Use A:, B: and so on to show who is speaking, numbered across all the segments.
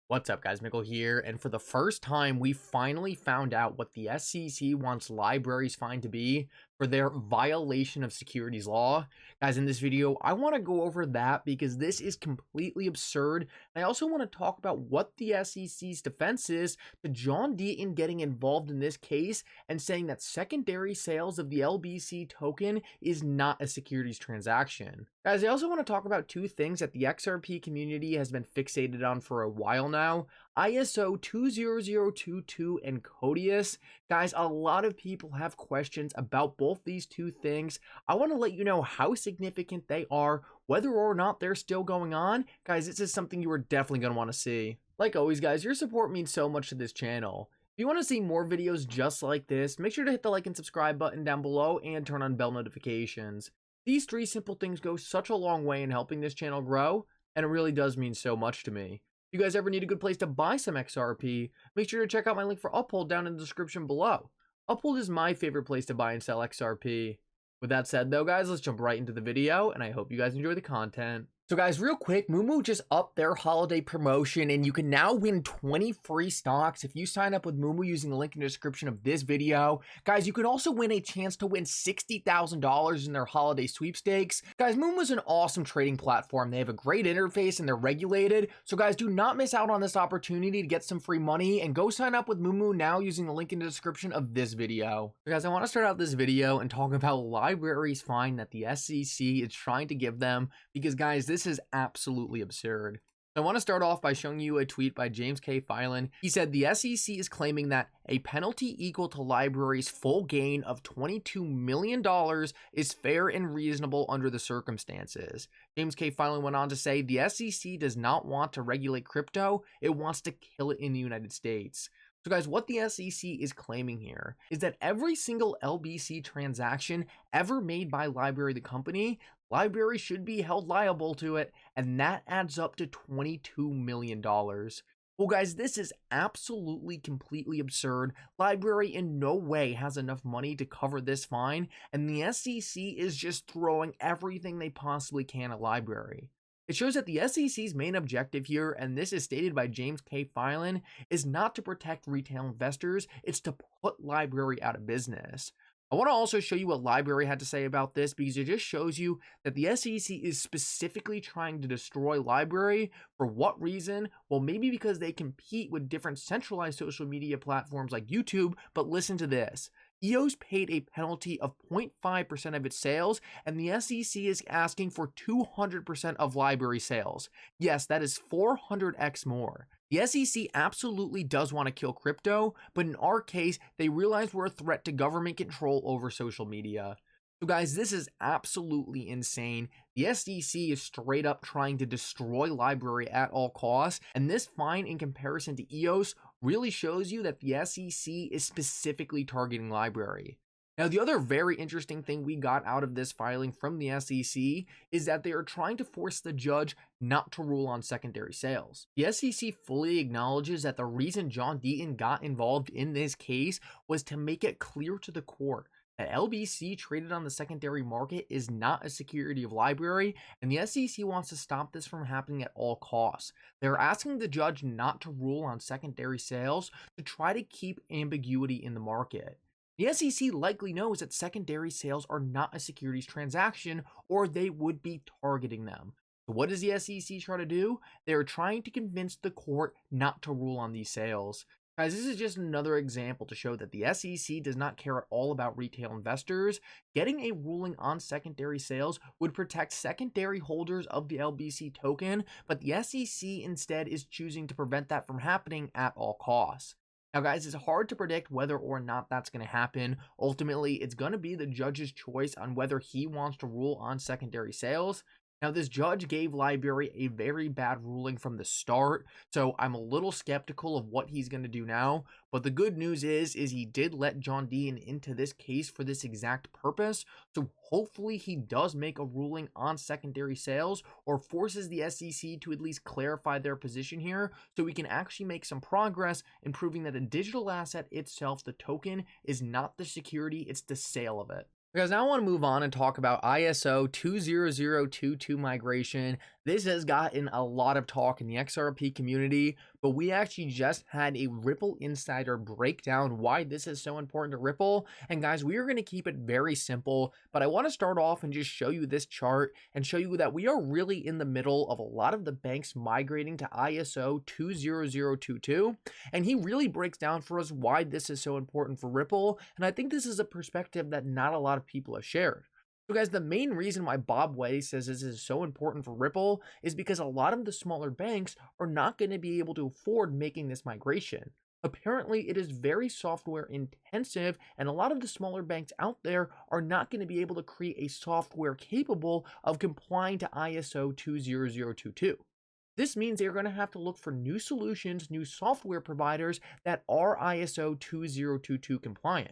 A: What's up, guys? Mickle here, and for the first time, we finally found out what the SEC wants libraries fined to be for their violation of securities law. Guys, in this video, I want to go over that because this is completely absurd. And I also want to talk about what the SEC's defense is to John Deaton getting involved in this case and saying that secondary sales of the LBC token is not a securities transaction. Guys, I also want to talk about two things that the XRP community has been fixated on for a while now. ISO 20022 and Codius. Guys, a lot of people have questions about both these two things. I want to let you know how significant they are, whether or not they're still going on. Guys, this is something you are definitely going to want to see. Like always, guys, your support means so much to this channel. If you want to see more videos just like this, make sure to hit the like and subscribe button down below and turn on bell notifications. These three simple things go such a long way in helping this channel grow, and it really does mean so much to me. If you guys ever need a good place to buy some XRP, make sure to check out my link for Uphold down in the description below. Uphold is my favorite place to buy and sell XRP. With that said though, guys, let's jump right into the video, and I hope you guys enjoy the content. So guys, real quick, moomoo just upped their holiday promotion, and you can now win 20 free stocks if you sign up with moomoo using the link in the description of this video. Guys, you can also win a chance to win $60,000 in their holiday sweepstakes. Guys, moomoo is an awesome trading platform. They have a great interface and they're regulated. So guys, do not miss out on this opportunity to get some free money, and go sign up with moomoo now using the link in the description of this video. So guys, I want to start out this video and talk about LBRY's fine that the SEC is trying to give them, because guys, this is absolutely absurd. So I want to start off by showing you a tweet by James K. Filan. He said the SEC is claiming that a penalty equal to LBRY's full gain of $22 million is fair and reasonable under the circumstances. James K. Filan went on to say the SEC does not want to regulate crypto, it wants to kill it in the United States. So guys, what the SEC is claiming here is that every single LBC transaction ever made by LBRY the company, LBRY should be held liable to it, and that adds up to $22 million. Well guys, this is absolutely completely absurd. LBRY in no way has enough money to cover this fine, and the SEC is just throwing everything they possibly can at LBRY. It shows that the SEC's main objective here, and this is stated by James K. Filan, is not to protect retail investors, it's to put LBRY out of business. I want to also show you what LBRY had to say about this, because it just shows you that the SEC is specifically trying to destroy LBRY. For what reason? Well, maybe because they compete with different centralized social media platforms like YouTube, but listen to this. EOS paid a penalty of 0.5% of its sales, and the SEC is asking for 200% of LBRY sales. Yes, that is 400x more. The SEC absolutely does want to kill crypto, but in our case, they realize we're a threat to government control over social media. So guys, this is absolutely insane. The SEC is straight up trying to destroy LBRY at all costs, and this fine in comparison to EOS really shows you that the SEC is specifically targeting LBRY. Now, the other very interesting thing we got out of this filing from the SEC is that they are trying to force the judge not to rule on secondary sales. The SEC fully acknowledges that the reason John Deaton got involved in this case was to make it clear to the court that LBC traded on the secondary market is not a security of LBRY, and the SEC wants to stop this from happening at all costs. They're asking the judge not to rule on secondary sales to try to keep ambiguity in the market. The SEC likely knows that secondary sales are not a securities transaction, or they would be targeting them. So what does the SEC try to do? They are trying to convince the court not to rule on these sales. Guys, this is just another example to show that the SEC does not care at all about retail investors. Getting a ruling on secondary sales would protect secondary holders of the LBC token, but the SEC instead is choosing to prevent that from happening at all costs. Now guys, it's hard to predict whether or not that's going to happen. Ultimately, it's going to be the judge's choice on whether he wants to rule on secondary sales. Now, this judge gave LBRY a very bad ruling from the start, so I'm a little skeptical of what he's going to do now. But the good news is he did let John Deaton into this case for this exact purpose, so hopefully he does make a ruling on secondary sales or forces the SEC to at least clarify their position here, so we can actually make some progress in proving that a digital asset itself, the token, is not the security, it's the sale of it. Guys, now I want to move on and talk about ISO 20022 migration. This has gotten a lot of talk in the XRP community, but we actually just had a Ripple insider break down why this is so important to Ripple. And guys, we are going to keep it very simple, but I want to start off and just show you this chart and show you that we are really in the middle of a lot of the banks migrating to ISO 20022. And he really breaks down for us why this is so important for Ripple. And I think this is a perspective that not a lot of people have shared. So guys, the main reason why Bob Way says this is so important for Ripple is because a lot of the smaller banks are not going to be able to afford making this migration. Apparently, it is very software intensive, and a lot of the smaller banks out there are not going to be able to create a software capable of complying to ISO 20022. This means they're going to have to look for new solutions, new software providers that are ISO 2022 compliant.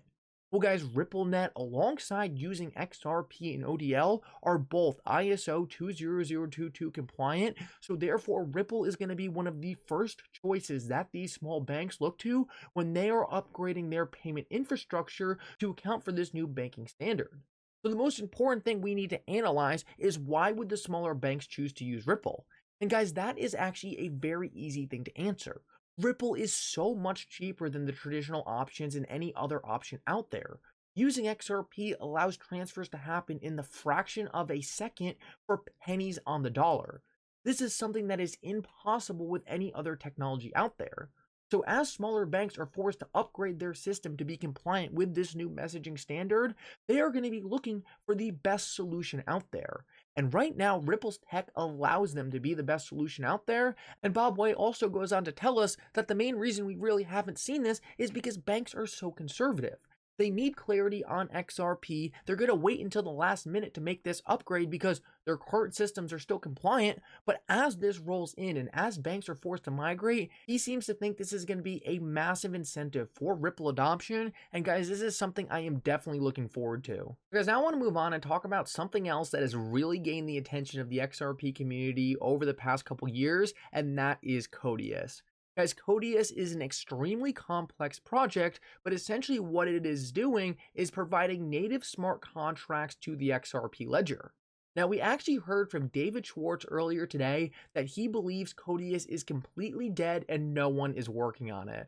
A: Well guys, RippleNet alongside using XRP and ODL are both ISO 20022 compliant, so therefore Ripple is going to be one of the first choices that these small banks look to when they are upgrading their payment infrastructure to account for this new banking standard. So the most important thing we need to analyze is why would the smaller banks choose to use Ripple? And guys, that is actually a very easy thing to answer. Ripple is so much cheaper than the traditional options and any other option out there. Using XRP allows transfers to happen in the fraction of a second for pennies on the dollar. This is something that is impossible with any other technology out there. So as smaller banks are forced to upgrade their system to be compliant with this new messaging standard, they are going to be looking for the best solution out there. And right now, Ripple's tech allows them to be the best solution out there. And Bob Way also goes on to tell us that the main reason we really haven't seen this is because banks are so conservative. They need clarity on XRP. They're going to wait until the last minute to make this upgrade because their current systems are still compliant. But as this rolls in and as banks are forced to migrate, he seems to think this is going to be a massive incentive for Ripple adoption. And guys, this is something I am definitely looking forward to. Because now I want to move on and talk about something else that has really gained the attention of the XRP community over the past couple years, and that is Codius. Guys, Codius is an extremely complex project, but essentially what it is doing is providing native smart contracts to the XRP ledger. Now, we actually heard from David Schwartz earlier today that he believes Codius is completely dead and no one is working on it.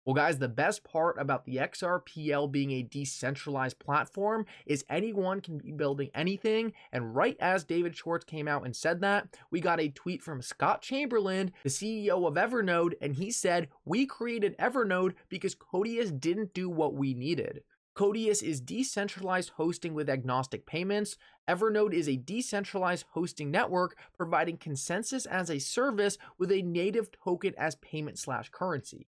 A: Well, guys, the best part about the XRPL being a decentralized platform is anyone can be building anything. And right as David Schwartz came out and said that, we got a tweet from Scott Chamberlain, the CEO of Evernote, and he said, "We created Evernote because Codius didn't do what we needed." Codius is decentralized hosting with agnostic payments. Evernote is a decentralized hosting network providing consensus as a service with a native token as payment/currency.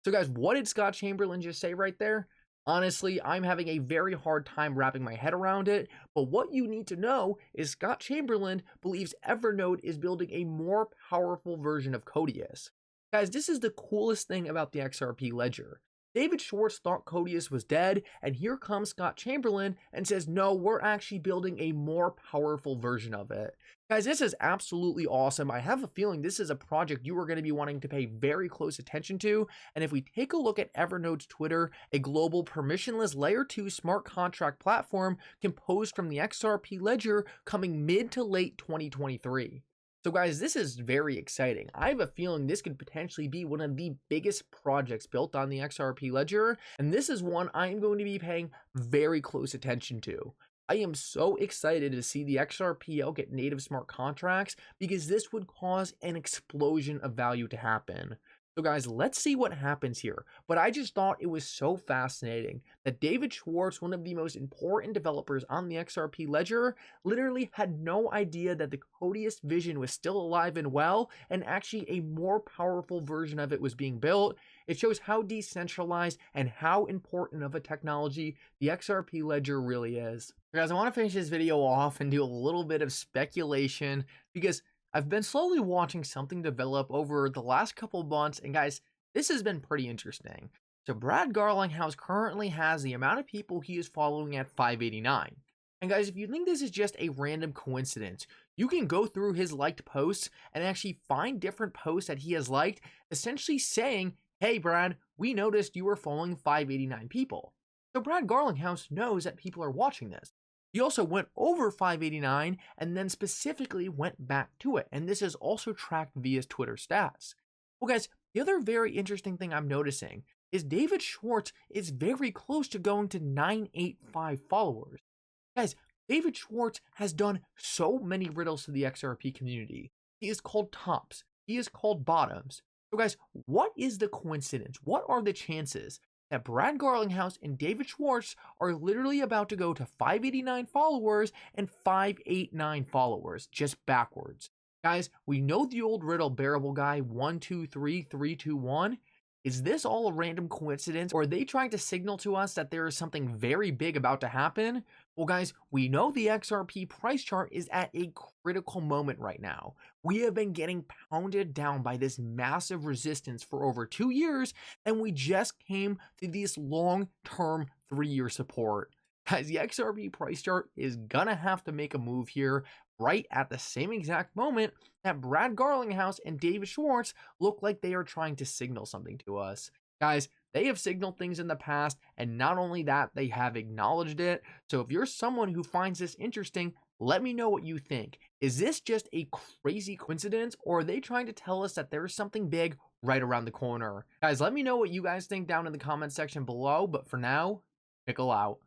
A: So guys, what did Scott Chamberlain just say right there? Honestly, I'm having a very hard time wrapping my head around it, but what you need to know is Scott Chamberlain believes Evernote is building a more powerful version of Codius. Guys, this is the coolest thing about the XRP ledger. David Schwartz thought Codius was dead, and here comes Scott Chamberlain and says, no, we're actually building a more powerful version of it. Guys, this is absolutely awesome. I have a feeling this is a project you are going to be wanting to pay very close attention to. And if we take a look at Evernote's Twitter, a global permissionless layer 2 smart contract platform composed from the XRP ledger coming mid to late 2023. So guys, this is very exciting. I have a feeling this could potentially be one of the biggest projects built on the XRP ledger, and this is one I am going to be paying very close attention to. I am so excited to see the XRPL get native smart contracts because this would cause an explosion of value to happen. So guys, let's see what happens here. But I just thought it was so fascinating that David Schwartz, one of the most important developers on the XRP ledger, literally had no idea that the Codius vision was still alive and well, and actually a more powerful version of it was being built. It shows how decentralized and how important of a technology the XRP ledger really is. Guys, I want to finish this video off and do a little bit of speculation because I've been slowly watching something develop over the last couple months, and guys, this has been pretty interesting. So Brad Garlinghouse currently has the amount of people he is following at 589. And guys, if you think this is just a random coincidence, you can go through his liked posts and actually find different posts that he has liked, essentially saying, hey Brad, we noticed you were following 589 people. So Brad Garlinghouse knows that people are watching this. He also went over 589 and then specifically went back to it. And this is also tracked via Twitter stats. Well guys, The other very interesting thing I'm noticing is David Schwartz is very close to going to 985 followers. Guys, David Schwartz has done so many riddles to the XRP community. He is called tops. He is called bottoms. So guys, what is the coincidence? What are the chances that Brad Garlinghouse and David Schwartz are literally about to go to 589 followers and 589 followers, just backwards? Guys, we know the old riddle bearable guy 123321. Is this all a random coincidence, or are they trying to signal to us that there is something very big about to happen? Well, guys, we know the XRP price chart is at a critical moment right now. We have been getting pounded down by this massive resistance for over 2 years, and we just came to this long-term 3-year support. Guys, the XRP price chart is gonna have to make a move here right at the same exact moment that Brad Garlinghouse and David Schwartz look like they are trying to signal something to us. Guys, they have signaled things in the past, and not only that, they have acknowledged it. So if you're someone who finds this interesting, let me know what you think. Is this just a crazy coincidence, or are they trying to tell us that there's something big right around the corner? Guys, let me know what you guys think down in the comment section below, but for now, Mickle out.